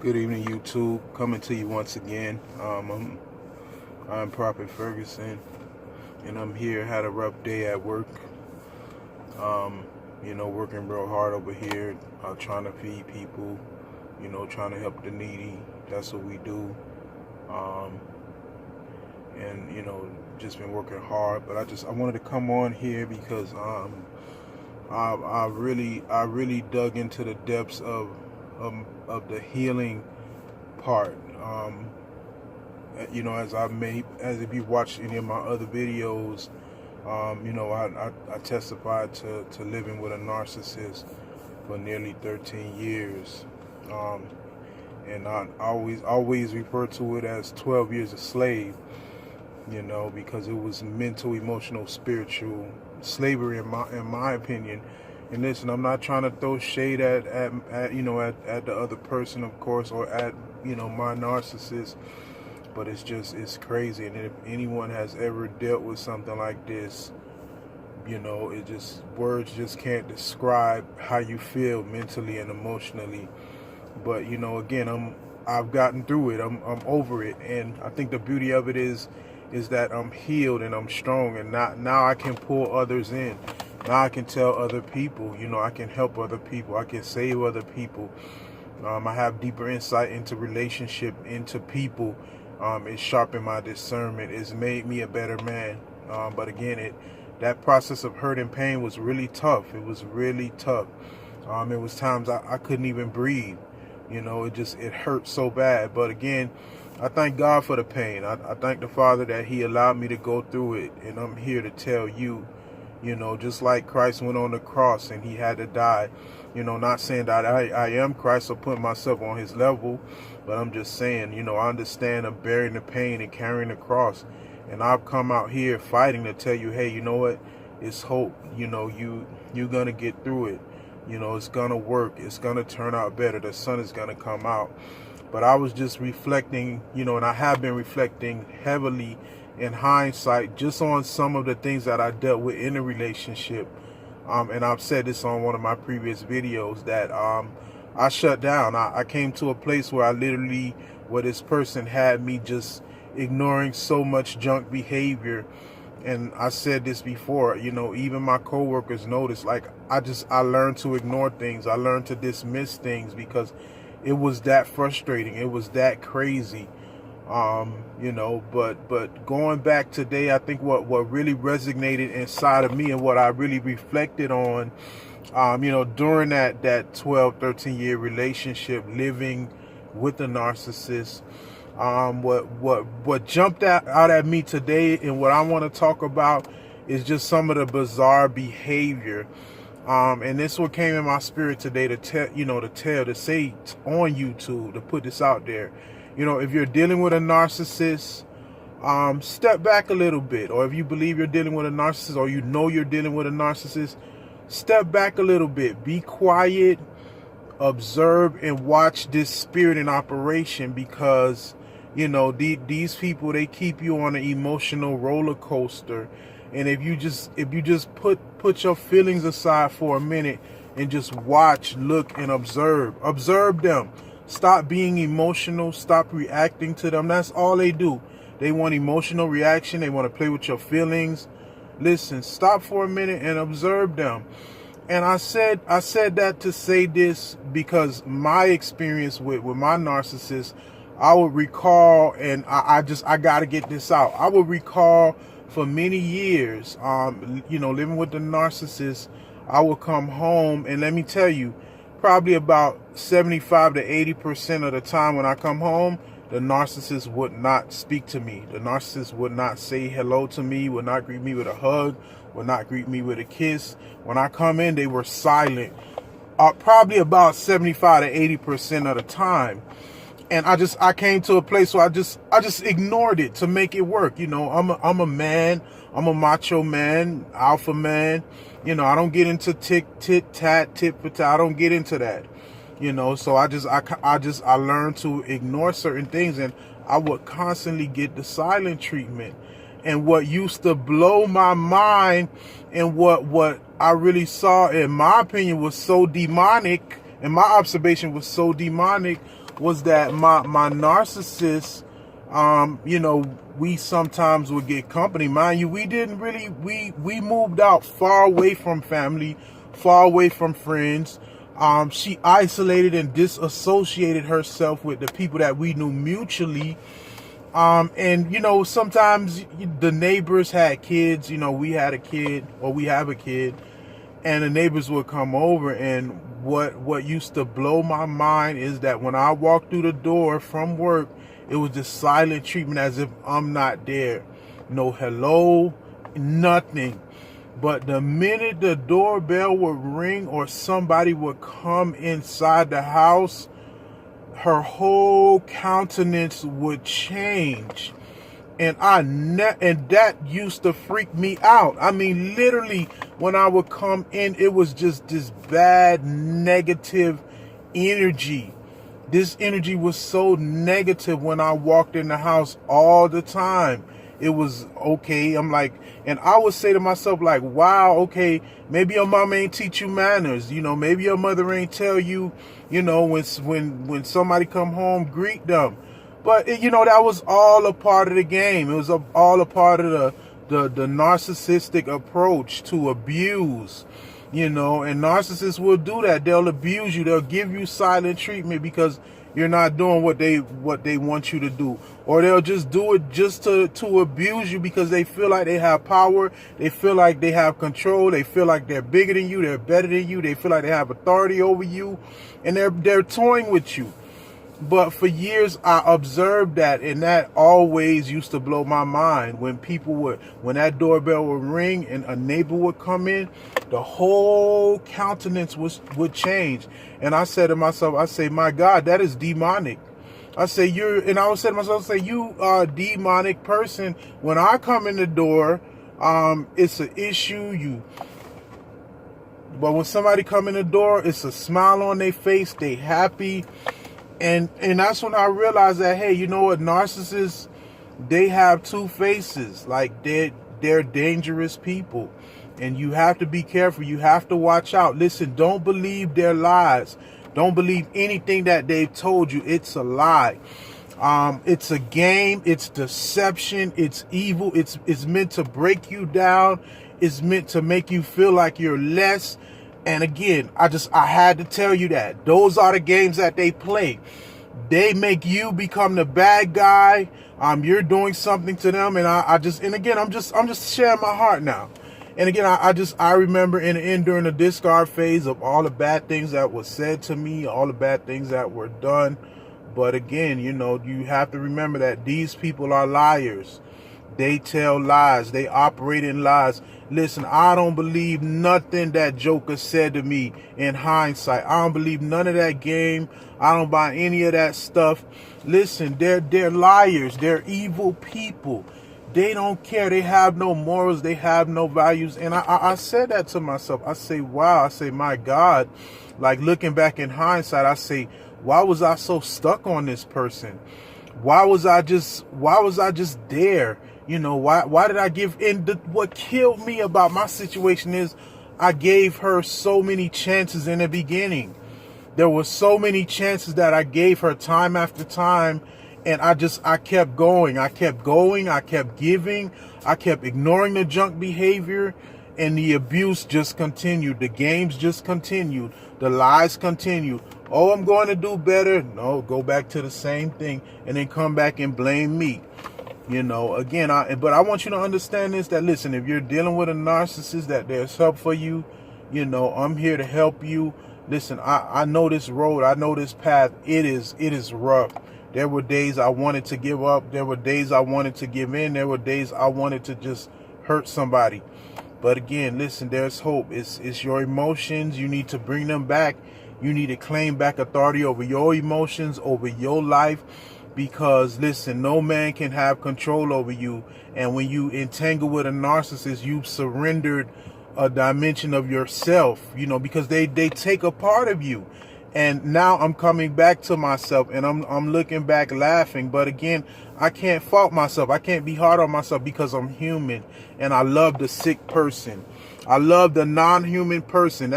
Good evening, YouTube. Coming to you once again. I'm Prophet Ferguson, and I'm here. Had a rough day at work. Working real hard over here, trying to feed people. Trying to help the needy. That's what we do. And just been working hard. But I wanted to come on here because I really dug into the depths of the healing part. As if you watched any of my other videos, I testified to living with a narcissist for nearly 13 years. And I always refer to it as 12 years a slave, because it was mental, emotional, spiritual slavery in my opinion. And listen, I'm not trying to throw shade at the other person, of course, or at my narcissist, but it's crazy. And if anyone has ever dealt with something like this, words just can't describe how you feel mentally and emotionally. But again, I've gotten through it. I'm over it, and I think the beauty of it is that I'm healed and I'm strong, and now I can pull others in. Now I can tell other people, I can help other people. I can save other people. I have deeper insight into relationship, into people. It's sharpened my discernment. It's made me a better man. But again, that process of hurt and pain was really tough. It was really tough. It was times I couldn't even breathe. It hurt so bad. But again, I thank God for the pain. I thank the Father that He allowed me to go through it. And I'm here to tell you, just like Christ went on the cross and He had to die, not saying that I am Christ or putting myself on His level, but I'm just saying, I understand I'm bearing the pain and carrying the cross. And I've come out here fighting to tell you, hey, you know what? It's hope. You're going to get through it. It's going to work. It's going to turn out better. The sun is going to come out. But I was just reflecting, and I have been reflecting heavily in hindsight just on some of the things that I dealt with in a relationship. And I've said this on one of my previous videos that I shut down. I came to a place where where this person had me just ignoring so much junk behavior. And I said this before, even my coworkers noticed, I learned to ignore things. I learned to dismiss things because it was that frustrating. It was that crazy. But going back today, I think what really resonated inside of me and what I really reflected on, during that 12, 13 year relationship living with a narcissist, what jumped out at me today and what I want to talk about is just some of the bizarre behavior. And this what came in my spirit today to say on YouTube, to put this out there. If you're dealing with a narcissist, step back a little bit. Or if you believe you're dealing with a narcissist, or you're dealing with a narcissist, step back a little bit. Be quiet, observe, and watch this spirit in operation, because these people, they keep you on an emotional roller coaster. And if you just put your feelings aside for a minute and just watch, look, and observe them. Stop being emotional. Stop reacting to them. That's all they do. They want emotional reaction. They want to play with your feelings. Listen, stop for a minute and observe them. And I said that to say this because my experience with my narcissist, I would recall, and I got to get this out. I would recall for many years, living with the narcissist, I would come home, and let me tell you, probably about 75 to 80% of the time when I come home, the narcissist would not speak to me. The narcissist would not say hello to me, would not greet me with a hug, would not greet me with a kiss. When I come in, they were silent. Probably about 75 to 80% of the time. And I came to a place where I just ignored it to make it work. I'm a man. I'm a macho man, alpha man. I don't get into tit-tat, tit-for-tat. I don't get into that. So I learned to ignore certain things, and I would constantly get the silent treatment. And what used to blow my mind, and what I really saw, in my opinion, was so demonic And my observation was so demonic was that my narcissist, we sometimes would get company. Mind you, we didn't really, we moved out far away from family, far away from friends. She isolated and disassociated herself with the people that we knew mutually. And sometimes the neighbors had kids. We had a kid, or we have a kid, and the neighbors would come over. And what used to blow my mind is that when I walked through the door from work, it was just silent treatment, as if I'm not there. No hello, nothing. But the minute the doorbell would ring or somebody would come inside the house, her whole countenance would change. And and that used to freak me out. I mean, literally, when I would come in, it was just this bad, negative energy. This energy was so negative when I walked in the house all the time. It was okay. I'm like, and I would say to myself, like, wow, okay, maybe your mama ain't teach you manners. Maybe your mother ain't tell you, when somebody come home, greet them. But, that was all a part of the game. It was all a part of the narcissistic approach to abuse, and narcissists will do that. They'll abuse you. They'll give you silent treatment because you're not doing what they want you to do. Or they'll just do it just to abuse you because they feel like they have power. They feel like they have control. They feel like they're bigger than you. They're better than you. They feel like they have authority over you. And they're toying with you. But for years, I observed that, and that always used to blow my mind. When that doorbell would ring and a neighbor would come in, the whole countenance would change. And I said to myself, my God, that is demonic. I would say to myself, you are a demonic person. When I come in the door, it's an issue. But when somebody come in the door, it's a smile on their face. They happy. And that's when I realized that, hey, you know what, narcissists, they have two faces. Like, they're dangerous people. And you have to be careful. You have to watch out. Listen, don't believe their lies. Don't believe anything that they've told you. It's a lie. It's a game. It's deception. It's evil. It's meant to break you down. It's meant to make you feel like you're less. And again, I had to tell you that. Those are the games that they play. They make you become the bad guy. You're doing something to them. And I'm just sharing my heart now. And again, I remember during the discard phase of all the bad things that were said to me, all the bad things that were done. But again, you have to remember that these people are liars. They tell lies. They operate in lies. Listen, I don't believe nothing that Joker said to me in hindsight. I don't believe none of that game. I don't buy any of that stuff. Listen, they're liars. They're evil people. They don't care. They have no morals. They have no values. And I said that to myself. I say, wow. I say, my God. Like, looking back in hindsight, I say, why was I so stuck on this person? Why was I just there? Why did I give in? What killed me about my situation is I gave her so many chances in the beginning. There were so many chances that I gave her time after time. And I kept going. I kept giving. I kept ignoring the junk behavior. And the abuse just continued. The games just continued. The lies continued. Oh, I'm going to do better. No, go back to the same thing. And then come back and blame me. Again, but I want you to understand this, that listen, if you're dealing with a narcissist, that there's help for you. I'm here to help you. Listen, I know this road. I know this path. It is rough. There were days I wanted to give up. There were days I wanted to give in. There were days I wanted to just hurt somebody. But again, listen, there's hope. It's your emotions. You need to bring them back. You need to claim back authority over your emotions, over your life. Because, listen, no man can have control over you. And when you entangle with a narcissist, you've surrendered a dimension of yourself, because they take a part of you. And now I'm coming back to myself and I'm looking back laughing. But again, I can't fault myself. I can't be hard on myself because I'm human. And I love the sick person. I love the non-human person.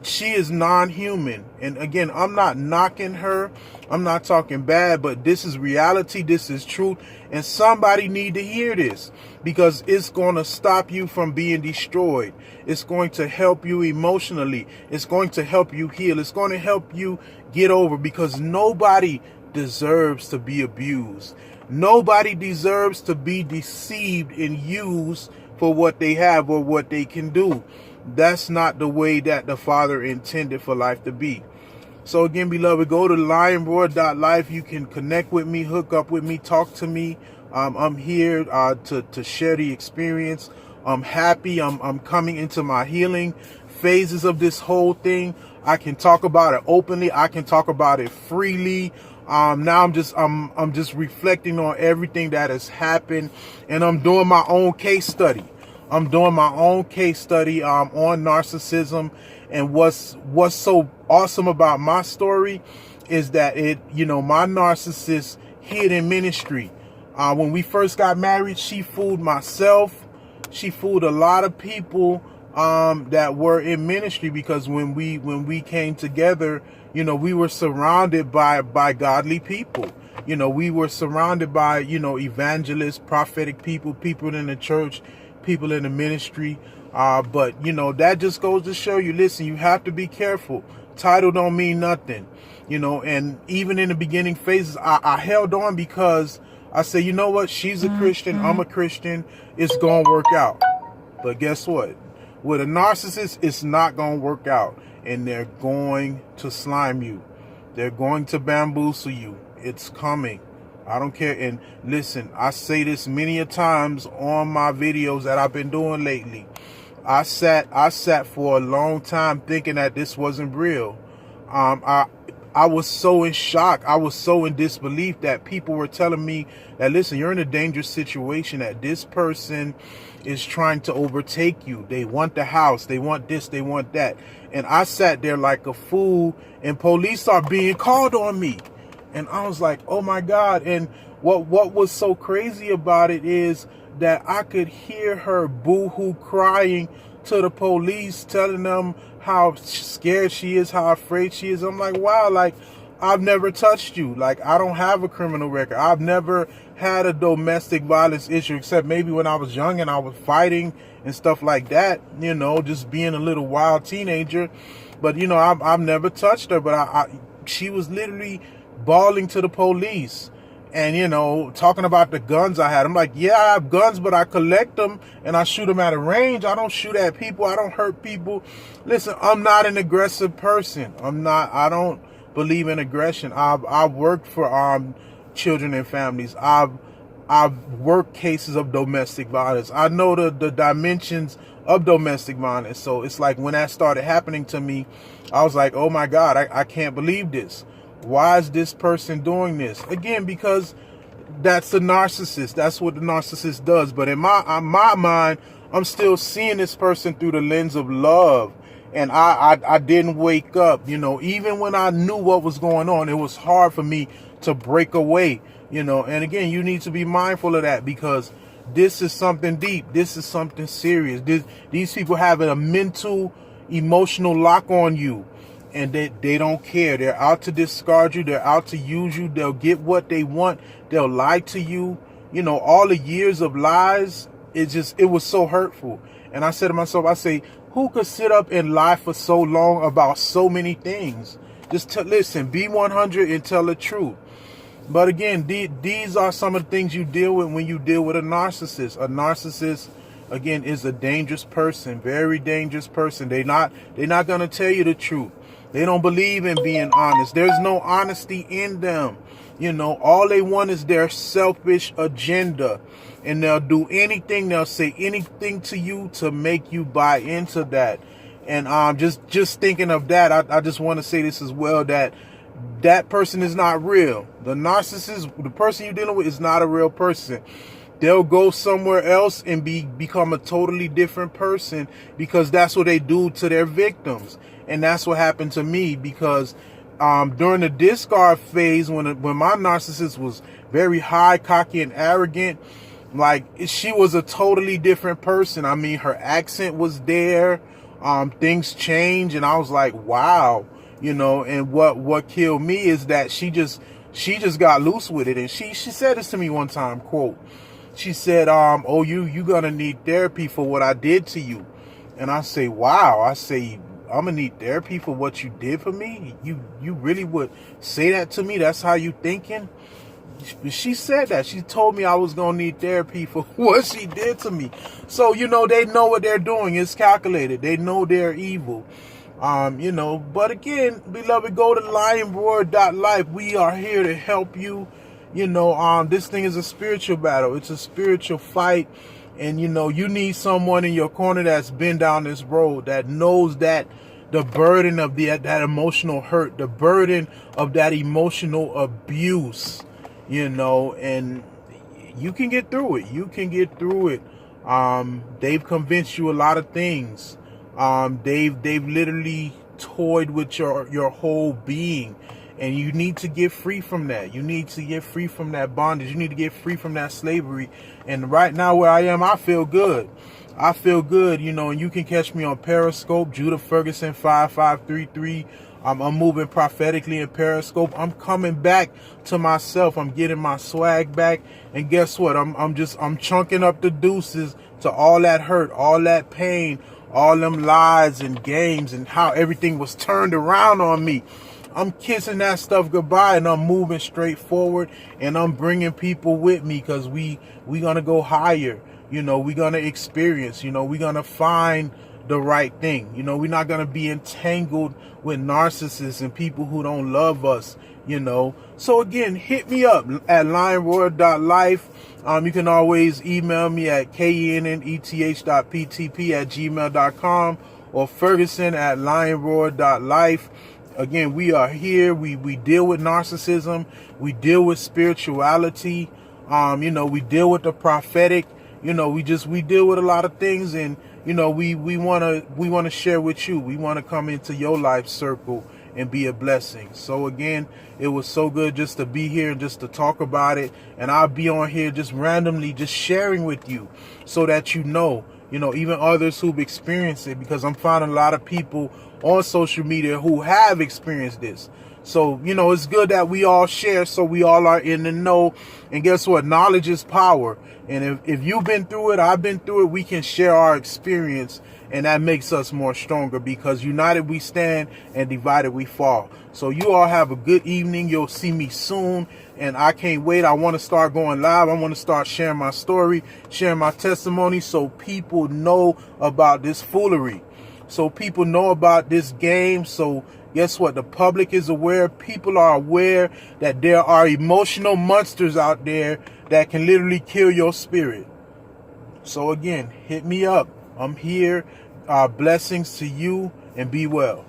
she is non-human. And again, I'm not knocking her, I'm not talking bad, but this is reality, this is truth, and somebody need to hear this, because it's going to stop you from being destroyed. It's going to help you emotionally, it's going to help you heal, it's going to help you get over, because nobody deserves to be abused. Nobody deserves to be deceived and used for what they have or what they can do. That's not the way that the Father intended for life to be. So again, beloved, go to lionsroar.life. You can connect with me, hook up with me, talk to me. I'm here to share the experience. I'm happy. I'm coming into my healing phases of this whole thing. I can talk about it openly. I can talk about it freely. Now I'm just reflecting on everything that has happened, and I'm doing my own case study. I'm doing my own case study on narcissism. And what's so awesome about my story is that my narcissist hid in ministry. When we first got married, she fooled myself. She fooled a lot of people that were in ministry, because when we came together, we were surrounded by godly people. We were surrounded by, evangelists, prophetic people in the church, people in the ministry. But that just goes to show you, listen, you have to be careful. Title don't mean nothing, and even in the beginning phases, I held on, because I said, you know what? She's a Christian. I'm a Christian. It's going to work out. But guess what? With a narcissist, it's not going to work out, and they're going to slime you. They're going to bamboozle you. It's coming. I don't care. And listen, I say this many a times on my videos that I've been doing lately. I sat for a long time thinking that this wasn't real. I was so in shock. I was so in disbelief that people were telling me that, listen, you're in a dangerous situation, that this person is trying to overtake you. They want the house. They want this. They want that. And I sat there like a fool, and police are being called on me. And I was like, oh my God. And what was so crazy about it is that I could hear her boo-hoo crying to the police, telling them how scared she is, how afraid she is. I'm like, wow, like, I've never touched you. Like, I don't have a criminal record. I've never had a domestic violence issue, except maybe when I was young and I was fighting and stuff like that, just being a little wild teenager. But, I've never touched her. But she was literally bawling to the police. And, talking about the guns I had. I'm like, yeah, I have guns, but I collect them and I shoot them at a range. I don't shoot at people. I don't hurt people. Listen, I'm not an aggressive person. I don't believe in aggression. I've worked for children and families. I've worked cases of domestic violence. I know the dimensions of domestic violence. So it's like when that started happening to me, I was like, oh my God, I can't believe this. Why is this person doing this? Again, because that's the narcissist. That's what the narcissist does. But in my mind, I'm still seeing this person through the lens of love. And I didn't wake up, even when I knew what was going on, it was hard for me to break away, and again, you need to be mindful of that, because this is something deep. This is something serious. These people have a mental, emotional lock on you. And they don't care. They're out to discard you. They're out to use you. They'll get what they want. They'll lie to you. All the years of lies, it was so hurtful. And I said to myself, I say, who could sit up and lie for so long about so many things? Just listen, be 100 and tell the truth. But again, these are some of the things you deal with when you deal with a narcissist. A narcissist, again, is a dangerous person, very dangerous person. They're not going to tell you the truth. They don't believe in being honest. There's no honesty in them. All they want is their selfish agenda. And they'll do anything, they'll say anything to you to make you buy into that. And just thinking of that, I just want to say this as well, that person is not real. The narcissist, the person you're dealing with, is not a real person. They'll go somewhere else and become a totally different person, because that's what they do to their victims. And that's what happened to me, because during the discard phase, when my narcissist was very high, cocky, and arrogant, like, she was a totally different person. I mean, her accent was there. things change, and I was like, wow, and what killed me is that she just got loose with it. And she said this to me one time, quote, she said, oh, you gonna need therapy for what I did to you. And I say, wow. I say, I'm gonna need therapy for what you did for me? You really would say that to me? That's how you thinking? She said that. She told me I was gonna need therapy for what she did to me. So, they know what they're doing. It's calculated. They know they're evil. But again, beloved, go to lionsroar.life. We are here to help you. This thing is a spiritual battle. It's a spiritual fight. And, you need someone in your corner that's been down this road, that knows that the burden of that emotional hurt, the burden of that emotional abuse, and you can get through it. You can get through it. They've convinced you a lot of things. They've literally toyed with your whole being, and you need to get free from that. You need to get free from that bondage. You need to get free from that slavery. And right now where I am, I feel good. I feel good, and you can catch me on Periscope, Judah Ferguson 5533. I'm moving prophetically in Periscope. I'm coming back to myself. I'm getting my swag back. And guess what? I'm chunking up the deuces to all that hurt, all that pain, all them lies and games, and how everything was turned around on me. I'm kissing that stuff goodbye, and I'm moving straight forward, and I'm bringing people with me, because we gonna go higher. We're gonna experience. We're gonna find the right thing. We're not gonna be entangled with narcissists and people who don't love us. So again, hit me up at lionsroar.life. You can always email me at kenneth.ptp@gmail.com or Ferguson at lionsroar.life. Again, we are here. We deal with narcissism. We deal with spirituality. We deal with the prophetic. We deal with a lot of things, and we wanna share with you. We want to come into your life circle and be a blessing. So again, it was so good just to be here and just to talk about it. And I'll be on here just randomly, just sharing with you, so that even others who've experienced it, because I'm finding a lot of people on social media who have experienced this. So, it's good that we all share, so we all are in the know. And guess what? Knowledge is power. And if you've been through it, I've been through it, we can share our experience, and that makes us more stronger, because united we stand and divided we fall. So you all have a good evening. You'll see me soon, and I can't wait. I want to start going live. I want to start sharing my story, sharing my testimony, so people know about this foolery, so people know about this game. So guess what? The public is aware. People are aware that there are emotional monsters out there that can literally kill your spirit. So again, hit me up. I'm here. Blessings to you, and be well.